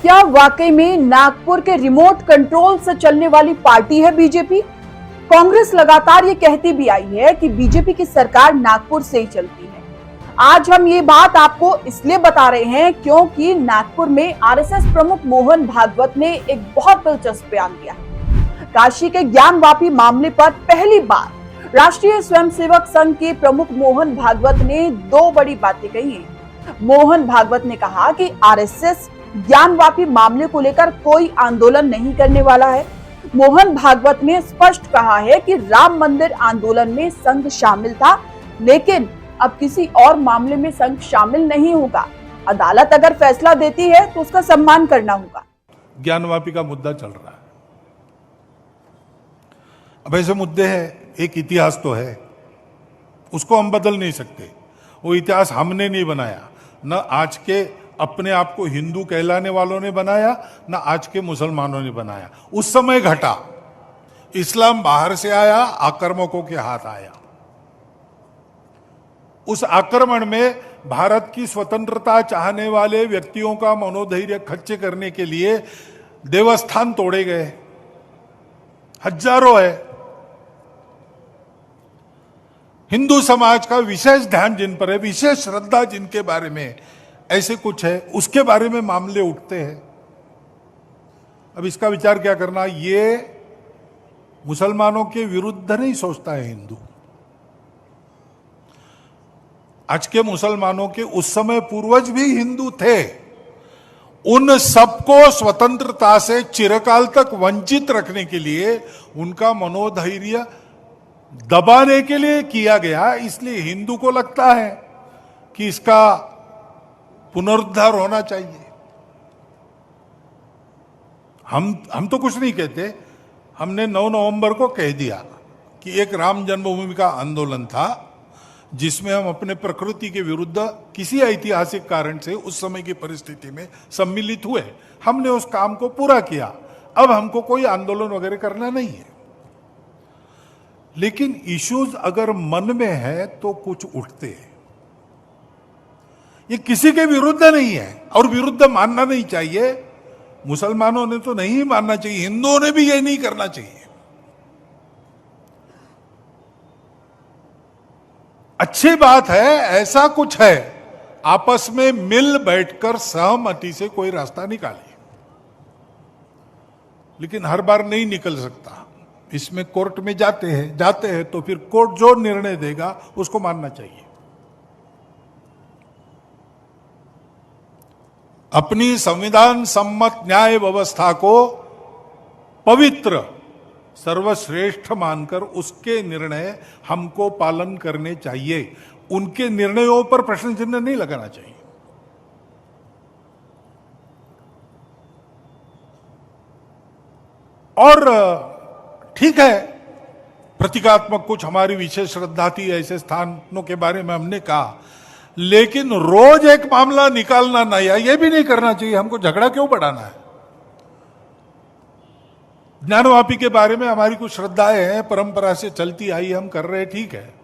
क्या वाकई में नागपुर के रिमोट कंट्रोल से चलने वाली पार्टी है बीजेपी? कांग्रेस लगातार ये कहती भी आई है कि बीजेपी की सरकार नागपुर से ही चलती है। आज हम ये बात आपको इसलिए बता रहे हैं क्योंकि नागपुर में आरएसएस प्रमुख मोहन भागवत ने एक बहुत दिलचस्प बयान दिया है। काशी के ज्ञानवापी मामले पर पहली बार राष्ट्रीय स्वयंसेवक संघ के प्रमुख मोहन भागवत ने दो बड़ी बातें कही हैं। मोहन भागवत ने कहा कि आरएसएस ज्ञानवापी मामले को लेकर कोई आंदोलन नहीं करने वाला है। मोहन भागवत ने स्पष्ट कहा है कि राम मंदिर आंदोलन में संघ शामिल था, लेकिन अब किसी और मामले में संघ शामिल नहीं होगा। अदालत अगर फैसला देती है तो उसका सम्मान करना होगा। ज्ञानवापी का मुद्दा चल रहा है। अब ऐसे मुद्दे हैं, एक इतिहास तो है, उसको हम बदल नहीं सकते। वो इतिहास हमने नहीं बनाया, न आज के अपने आप को हिंदू कहलाने वालों ने बनाया, ना आज के मुसलमानों ने बनाया। उस समय घटा, इस्लाम बाहर से आया, आक्रामकों के हाथ आया। उस आक्रमण में भारत की स्वतंत्रता चाहने वाले व्यक्तियों का मनोधैर्य खच्चे करने के लिए देवस्थान तोड़े गए, हजारों है। हिंदू समाज का विशेष ध्यान जिन पर है, विशेष श्रद्धा जिनके बारे में ऐसे कुछ है, उसके बारे में मामले उठते हैं। अब इसका विचार क्या करना, ये मुसलमानों के विरुद्ध नहीं सोचता है हिंदू। आज के मुसलमानों के उस समय पूर्वज भी हिंदू थे। उन सबको स्वतंत्रता से चिरकाल तक वंचित रखने के लिए, उनका मनोधैर्य दबाने के लिए किया गया। इसलिए हिंदू को लगता है कि इसका पुनरुद्धार होना चाहिए। हम तो कुछ नहीं कहते। हमने 9 नवंबर को कह दिया कि एक राम जन्मभूमि का आंदोलन था, जिसमें हम अपने प्रकृति के विरुद्ध किसी ऐतिहासिक कारण से उस समय की परिस्थिति में सम्मिलित हुए। हमने उस काम को पूरा किया। अब हमको कोई आंदोलन वगैरह करना नहीं है। लेकिन इश्यूज अगर मन में है तो कुछ उठते हैं। ये किसी के विरुद्ध नहीं है और विरुद्ध मानना नहीं चाहिए। मुसलमानों ने तो नहीं मानना चाहिए, हिंदुओं ने भी ये नहीं करना चाहिए। अच्छी बात है, ऐसा कुछ है, आपस में मिल बैठकर सहमति से कोई रास्ता निकालिए। लेकिन हर बार नहीं निकल सकता। इसमें कोर्ट में जाते हैं तो फिर कोर्ट जो निर्णय देगा उसको मानना चाहिए। अपनी संविधान सम्मत न्याय व्यवस्था को पवित्र सर्वश्रेष्ठ मानकर उसके निर्णय हमको पालन करने चाहिए। उनके निर्णयों पर प्रश्न चिन्ह नहीं लगाना चाहिए। और ठीक है, प्रतीकात्मक कुछ हमारी विशेष श्रद्धा थी, ऐसे स्थानों के बारे में हमने कहा, लेकिन रोज एक मामला निकालना नया, यह भी नहीं करना चाहिए। हमको झगड़ा क्यों बढ़ाना है? ज्ञानवापी के बारे में हमारी कुछ श्रद्धाएं हैं, परंपरा से चलती आई, हम कर रहे, ठीक है।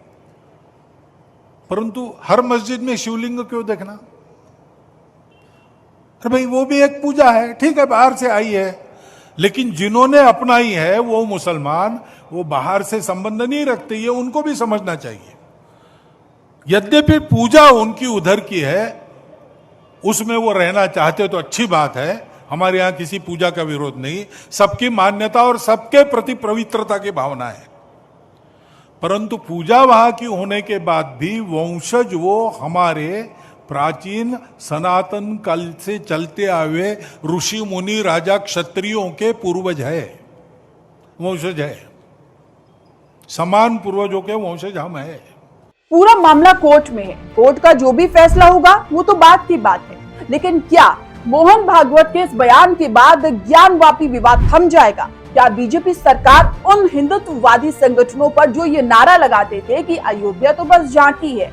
परंतु हर मस्जिद में शिवलिंग क्यों देखना? अरे भाई, वो भी एक पूजा है, ठीक है, बाहर से आई है। लेकिन जिन्होंने अपनाई है वो मुसलमान, वो बाहर से संबंध नहीं रखते, ये उनको भी समझना चाहिए। यद्यपि पूजा उनकी उधर की है, उसमें वो रहना चाहते तो अच्छी बात है। हमारे यहां किसी पूजा का विरोध नहीं, सबकी मान्यता और सबके प्रति पवित्रता की भावना है। परंतु पूजा वहां की होने के बाद भी वंशज वो हमारे प्राचीन सनातन काल से चलते आए ऋषि मुनि राजा क्षत्रियों के पूर्वज है, वंशज है। समान पूर्वजों के वंशज हम है। पूरा मामला कोर्ट में है। कोर्ट का जो भी फैसला होगा वो तो बात की बात है। लेकिन क्या मोहन भागवत के इस बयान के बाद ज्ञानवापी विवाद थम जाएगा? क्या बीजेपी सरकार उन हिंदुत्ववादी संगठनों पर जो ये नारा लगाते थे कि अयोध्या तो बस झांकी है,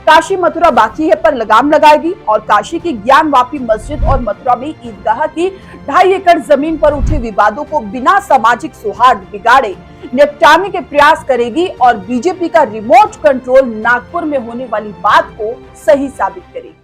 काशी मथुरा बाकी है, पर लगाम लगाएगी और काशी की ज्ञानवापी मस्जिद और मथुरा में ईदगाह की 2.5 एकड़ जमीन पर उठे विवादों को बिना सामाजिक सौहार्द बिगाड़े निपटाने के प्रयास करेगी और बीजेपी का रिमोट कंट्रोल नागपुर में होने वाली बात को सही साबित करेगी?